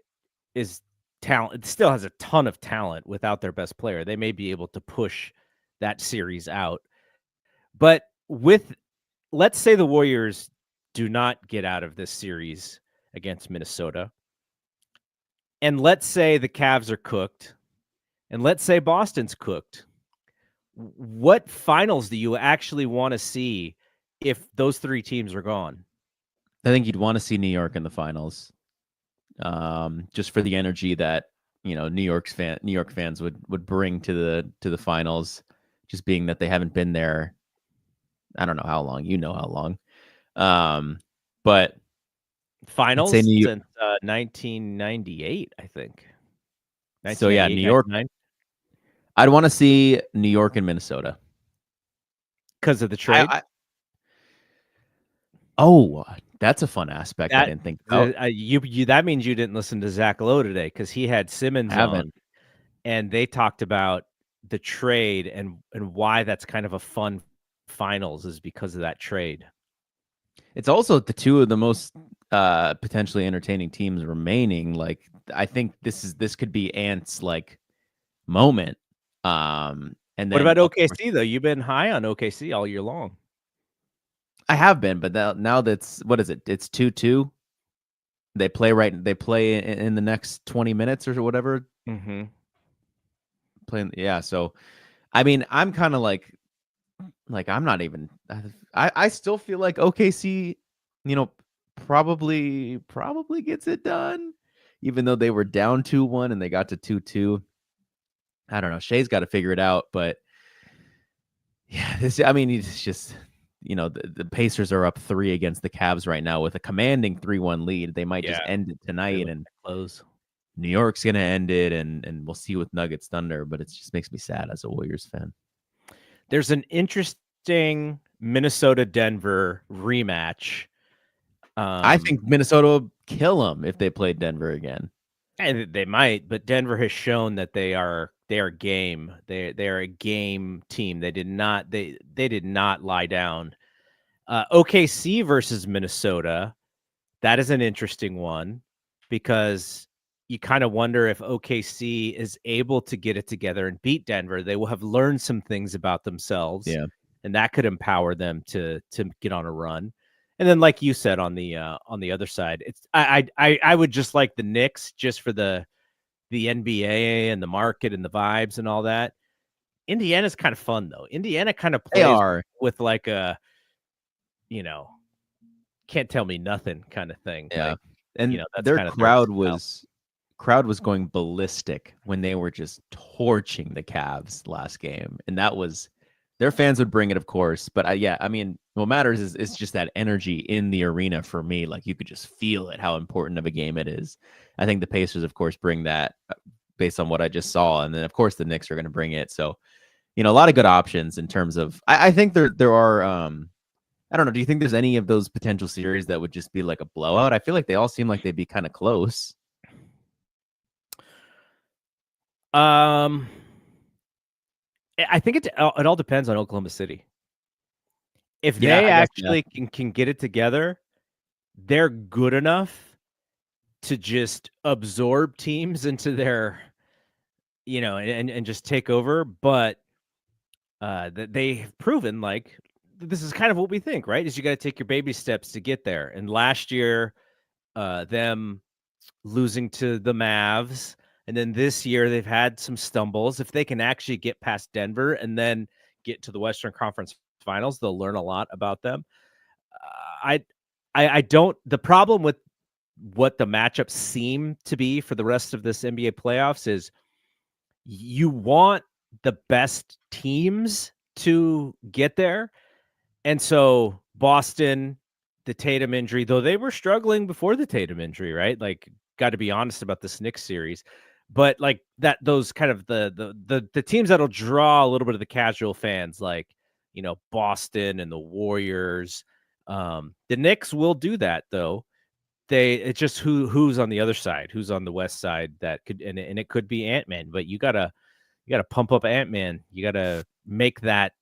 is talent. It still has a ton of talent without their best player. They may be able to push that series out. But let's say the Warriors do not get out of this series against Minnesota, and let's say the Cavs are cooked, and let's say Boston's cooked. What finals do you actually want to see if those three teams are gone? I think you'd want to see New York in the finals, just for the energy that New York fans would bring to the finals, just being that they haven't been there. I don't know how long. You know how long. But finals since 1998, I think. So yeah, New York. I'd want to see New York and Minnesota because of the trade. That's a fun aspect I didn't think about. That means you didn't listen to Zach Lowe today, because he had Simmons on, and they talked about the trade and why that's kind of a fun finals is because of that trade. It's also the two of the most potentially entertaining teams remaining. Like, I think this could be Ant's like moment. And then what about OKC though? You've been high on OKC all year long. I have been, but now that's what is it? It's 2-2. They play in the next 20 minutes or whatever. Mm-hmm. So I mean, I'm kind of like I'm not even. I still feel like OKC, probably gets it done, even though they were down 2-1 and they got to 2-2. I don't know. Shea's got to figure it out, but yeah, it's just the Pacers are up 3 against the Cavs right now with a commanding 3-1 lead. They might just end it tonight and close. New York's gonna end it, and we'll see with Nuggets Thunder. But it just makes me sad as a Warriors fan. There's an interesting Minnesota-Denver rematch. I think Minnesota will kill them if they played Denver again. And they might, but Denver has shown that they are game. They are a game team. They did not lie down. OKC versus Minnesota, that is an interesting one, because you kind of wonder if OKC is able to get it together and beat Denver. They will have learned some things about themselves, and that could empower them to get on a run. And then, like you said, on the other side, it's I would just like the Knicks, just for the NBA and the market and the vibes and all that. Indiana's kind of fun though. Indiana kind of plays with like a, can't tell me nothing kind of thing. Yeah, like, and that's their kind of crowd was going ballistic when they were just torching the Cavs last game, and that was. Their fans would bring it, of course, but what matters is just that energy in the arena for me. Like, you could just feel it, how important of a game it is. I think the Pacers, of course, bring that based on what I just saw. And then of course the Knicks are going to bring it. So, a lot of good options in terms of. I think there are. I don't know. Do you think there's any of those potential series that would just be like a blowout? I feel like they all seem like they'd be kind of close. I think it all depends on Oklahoma City. If they actually can get it together, they're good enough to just absorb teams into their, and just take over. But they have proven like this is kind of what we think, right? Is you got to take your baby steps to get there. And last year, them losing to the Mavs, and then this year they've had some stumbles. If they can actually get past Denver and then get to the Western Conference Finals, they'll learn a lot about them. I don't. The problem with what the matchups seem to be for the rest of this NBA playoffs is you want the best teams to get there. And so Boston, the Tatum injury, though they were struggling before the Tatum injury, right? Like, got to be honest about this Knicks series. But like that, those kind of the teams that'll draw a little bit of the casual fans, like, Boston and the Warriors. The Knicks will do that though. It's just who's on the other side, who's on the west side that could, and it could be Ant-Man, but you gotta pump up Ant-Man. You gotta make that,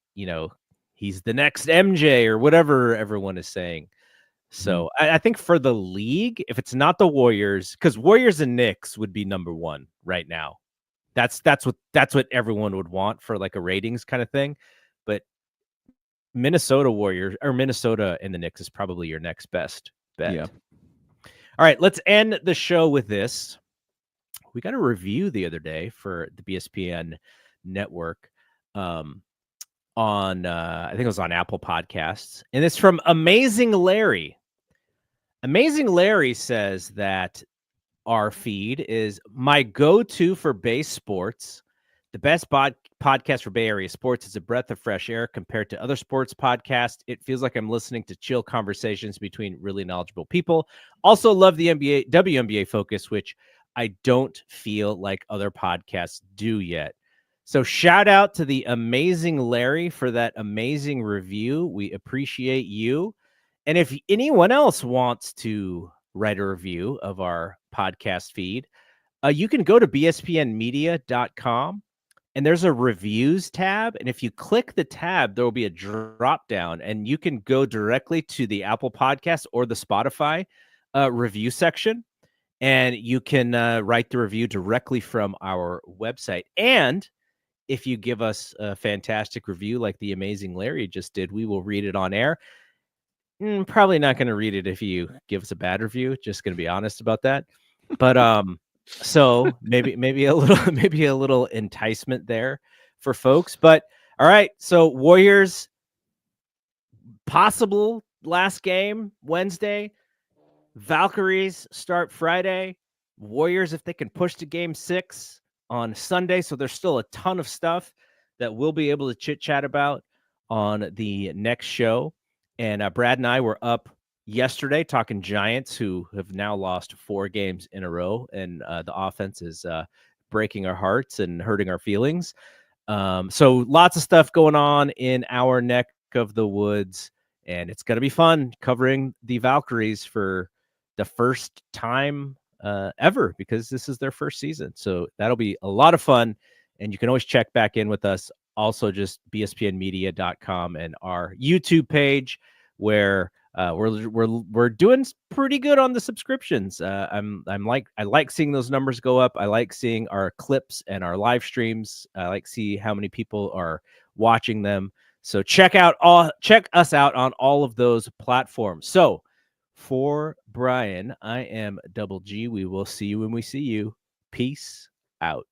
he's the next MJ or whatever everyone is saying. So I think for the league, if it's not the Warriors, because Warriors and Knicks would be number one right now. That's what everyone would want for like a ratings kind of thing. But Minnesota Warriors or Minnesota and the Knicks is probably your next best bet. Yeah. All right, let's end the show with this. We got a review the other day for the BSPN network on I think it was on Apple Podcasts, and it's from Amazing Larry. Amazing Larry says that our feed is my go-to for Bay sports. The best podcast for Bay Area sports is a breath of fresh air compared to other sports podcasts. It feels like I'm listening to chill conversations between really knowledgeable people. Also love the WNBA focus, which I don't feel like other podcasts do yet. So shout out to the Amazing Larry for that amazing review. We appreciate you. And if anyone else wants to write a review of our podcast feed, you can go to bspnmedia.com and there's a reviews tab. And if you click the tab, there will be a drop down and you can go directly to the Apple Podcast or the Spotify review section. And you can write the review directly from our website. And if you give us a fantastic review like the Amazing Larry just did, we will read it on air. Probably not going to read it if you give us a bad review. Just going to be honest about that. But so maybe a little enticement there for folks. But all right, so Warriors possible last game Wednesday. Valkyries start Friday. Warriors, if they can push to game 6 on Sunday. So there's still a ton of stuff that we'll be able to chit chat about on the next show. And Brad and I were up yesterday talking Giants, who have now lost 4 games in a row. And the offense is breaking our hearts and hurting our feelings. So lots of stuff going on in our neck of the woods. And it's going to be fun covering the Valkyries for the first time ever, because this is their first season. So that'll be a lot of fun. And you can always check back in with us. Also, just bspnmedia.com and our YouTube page, where we're doing pretty good on the subscriptions. I like seeing those numbers go up. I like seeing our clips and our live streams. I like see how many people are watching them. So check us out on all of those platforms. So for Brian, I am Double G. We will see you when we see you. Peace out.